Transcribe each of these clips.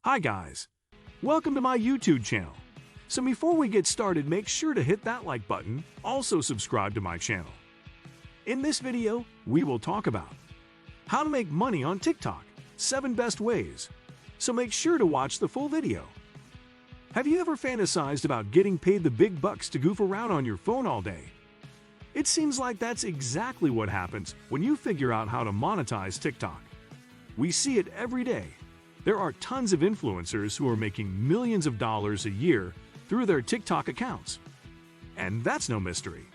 Hi guys, welcome to my YouTube channel. So before we get started, make sure to hit that like button, also subscribe to my channel. In this video, we will talk about how to make money on TikTok, 7 best ways. So make sure to watch the full video. Have you ever fantasized about getting paid the big bucks to goof around on your phone all day? It seems like that's exactly what happens when you figure out how to monetize TikTok. We see it every day. There are tons of influencers who are making millions of dollars a year through their TikTok accounts. And that's no mystery.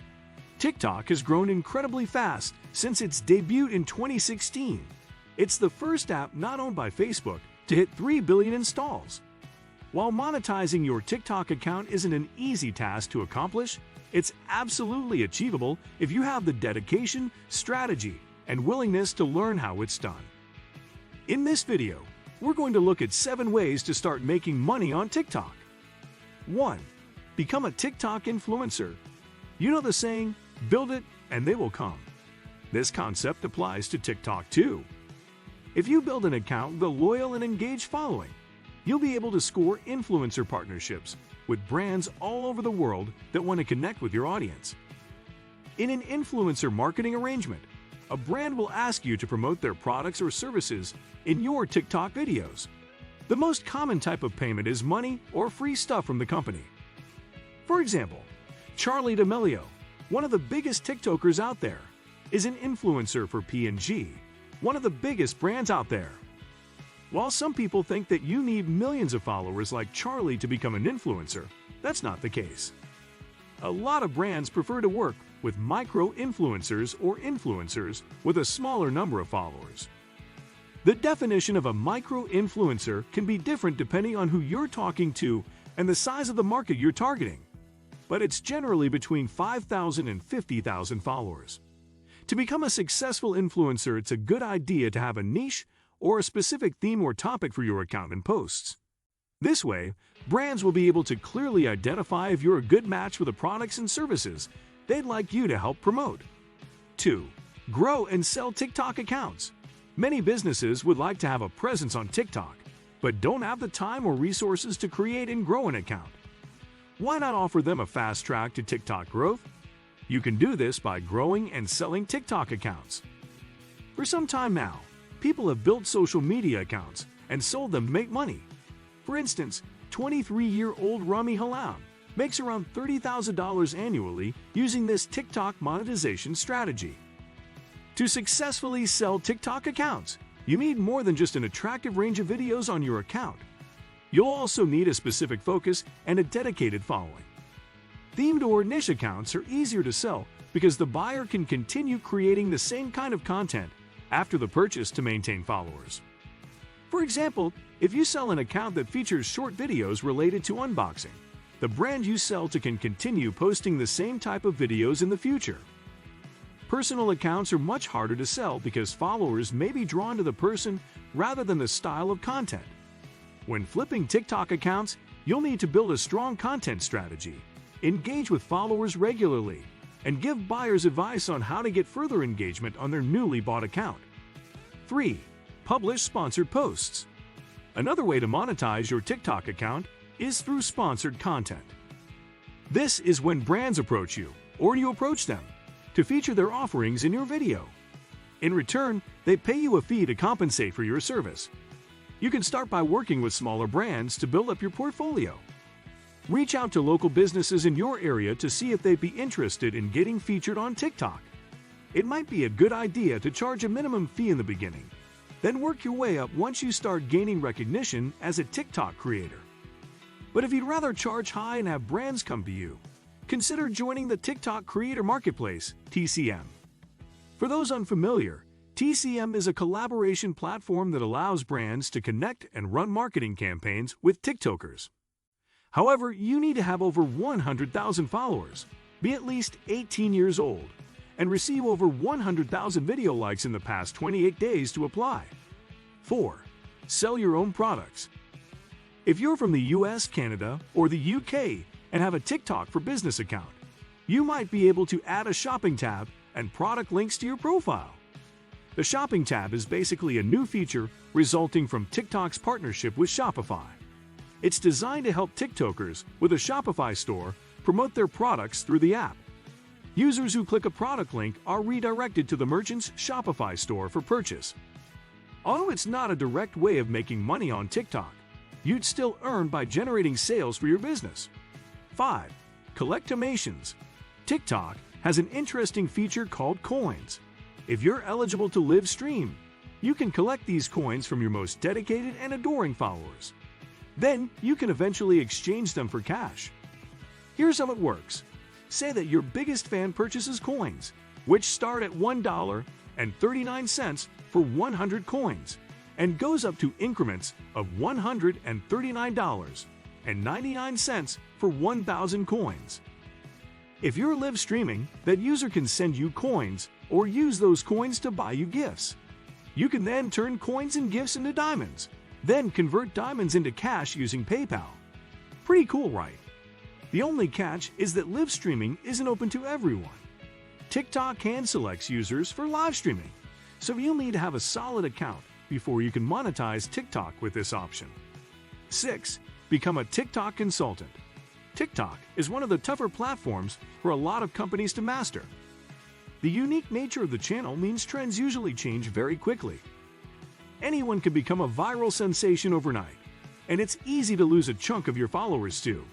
TikTok has grown incredibly fast since its debut in 2016. It's the first app not owned by Facebook to hit 3 billion installs. While monetizing your TikTok account isn't an easy task to accomplish, it's absolutely achievable if you have the dedication, strategy, and willingness to learn how it's done. In this video, we're going to look at 7 ways to start making money on TikTok. 1. Become a TikTok influencer. You know the saying, build it and they will come. This concept applies to TikTok too. If you build an account with a loyal and engaged following, you'll be able to score influencer partnerships with brands all over the world that want to connect with your audience. In an influencer marketing arrangement, a brand will ask you to promote their products or services in your TikTok videos. The most common type of payment is money or free stuff from the company. For example, Charli D'Amelio, one of the biggest TikTokers out there, is an influencer for P&G, one of the biggest brands out there. While some people think that you need millions of followers like Charli to become an influencer, that's not the case. A lot of brands prefer to work with micro-influencers or influencers with a smaller number of followers. The definition of a micro-influencer can be different depending on who you're talking to and the size of the market you're targeting, but it's generally between 5,000 and 50,000 followers. To become a successful influencer, it's a good idea to have a niche or a specific theme or topic for your account and posts. This way, brands will be able to clearly identify if you're a good match for the products and services they'd like you to help promote. 2. Grow and sell TikTok accounts. Many businesses would like to have a presence on TikTok, but don't have the time or resources to create and grow an account. Why not offer them a fast track to TikTok growth? You can do this by growing and selling TikTok accounts. For some time now, people have built social media accounts and sold them to make money. For instance, 23-year-old Rami Hallam makes around $30,000 annually using this TikTok monetization strategy. To successfully sell TikTok accounts, you need more than just an attractive range of videos on your account. You'll also need a specific focus and a dedicated following. Themed or niche accounts are easier to sell because the buyer can continue creating the same kind of content after the purchase to maintain followers. For example, if you sell an account that features short videos related to unboxing, the brand you sell to can continue posting the same type of videos in the future. Personal accounts are much harder to sell because followers may be drawn to the person rather than the style of content. When flipping TikTok accounts, you'll need to build a strong content strategy, engage with followers regularly, and give buyers advice on how to get further engagement on their newly bought account. 3. Publish sponsored posts. Another way to monetize your TikTok account is through sponsored content. This is when brands approach you, or you approach them, to feature their offerings in your video. In return, they pay you a fee to compensate for your service. You can start by working with smaller brands to build up your portfolio. Reach out to local businesses in your area to see if they'd be interested in getting featured on TikTok. It might be a good idea to charge a minimum fee in the beginning, then work your way up once you start gaining recognition as a TikTok creator. But if you'd rather charge high and have brands come to you, consider joining the TikTok Creator Marketplace, TCM. For those unfamiliar, TCM is a collaboration platform that allows brands to connect and run marketing campaigns with TikTokers. However, you need to have over 100,000 followers, be at least 18 years old, and receive over 100,000 video likes in the past 28 days to apply. 4. Sell your own products. If you're from the US, Canada, or the UK and have a TikTok for Business account, you might be able to add a shopping tab and product links to your profile. The shopping tab is basically a new feature resulting from TikTok's partnership with Shopify. It's designed to help TikTokers with a Shopify store promote their products through the app. Users who click a product link are redirected to the merchant's Shopify store for purchase. Although it's not a direct way of making money on TikTok, you'd still earn by generating sales for your business. 5. Collectimations. TikTok has an interesting feature called coins. If you're eligible to live stream, you can collect these coins from your most dedicated and adoring followers. Then you can eventually exchange them for cash. Here's how it works. Say that your biggest fan purchases coins, which start at $1.39 for 100 coins, and goes up to increments of $139.99 for 1,000 coins. If you're live streaming, that user can send you coins or use those coins to buy you gifts. You can then turn coins and gifts into diamonds, then convert diamonds into cash using PayPal. Pretty cool, right? The only catch is that live streaming isn't open to everyone. TikTok hand selects users for live streaming, so you'll need to have a solid account before you can monetize TikTok with this option. 6. Become a TikTok consultant. TikTok is one of the tougher platforms for a lot of companies to master. The unique nature of the channel means trends usually change very quickly. Anyone can become a viral sensation overnight, and it's easy to lose a chunk of your followers too.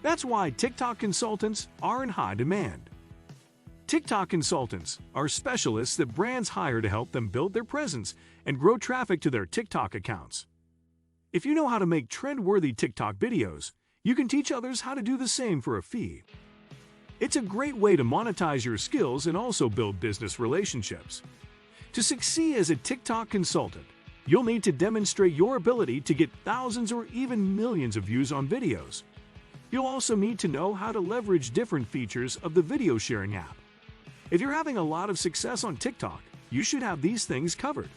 That's why TikTok consultants are in high demand. TikTok consultants are specialists that brands hire to help them build their presence and grow traffic to their TikTok accounts. If you know how to make trend-worthy TikTok videos, you can teach others how to do the same for a fee. It's a great way to monetize your skills and also build business relationships. To succeed as a TikTok consultant, you'll need to demonstrate your ability to get thousands or even millions of views on videos. You'll also need to know how to leverage different features of the video sharing app. If you're having a lot of success on TikTok, you should have these things covered.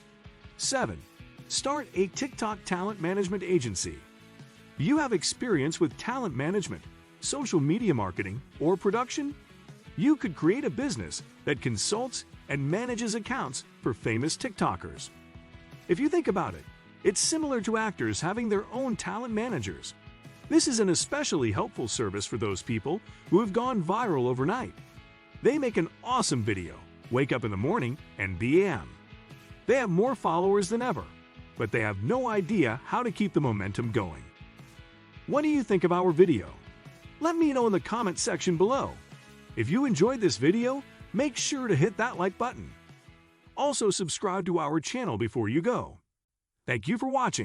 7. Start a TikTok talent management agency. You have experience with talent management, social media marketing, or production? You could create a business that consults and manages accounts for famous TikTokers. If you think about it, it's similar to actors having their own talent managers. This is an especially helpful service for those people who have gone viral overnight. They make an awesome video, wake up in the morning, and bam! They have more followers than ever, but they have no idea how to keep the momentum going. What do you think of our video? Let me know in the comment section below. If you enjoyed this video, make sure to hit that like button. Also subscribe to our channel before you go. Thank you for watching.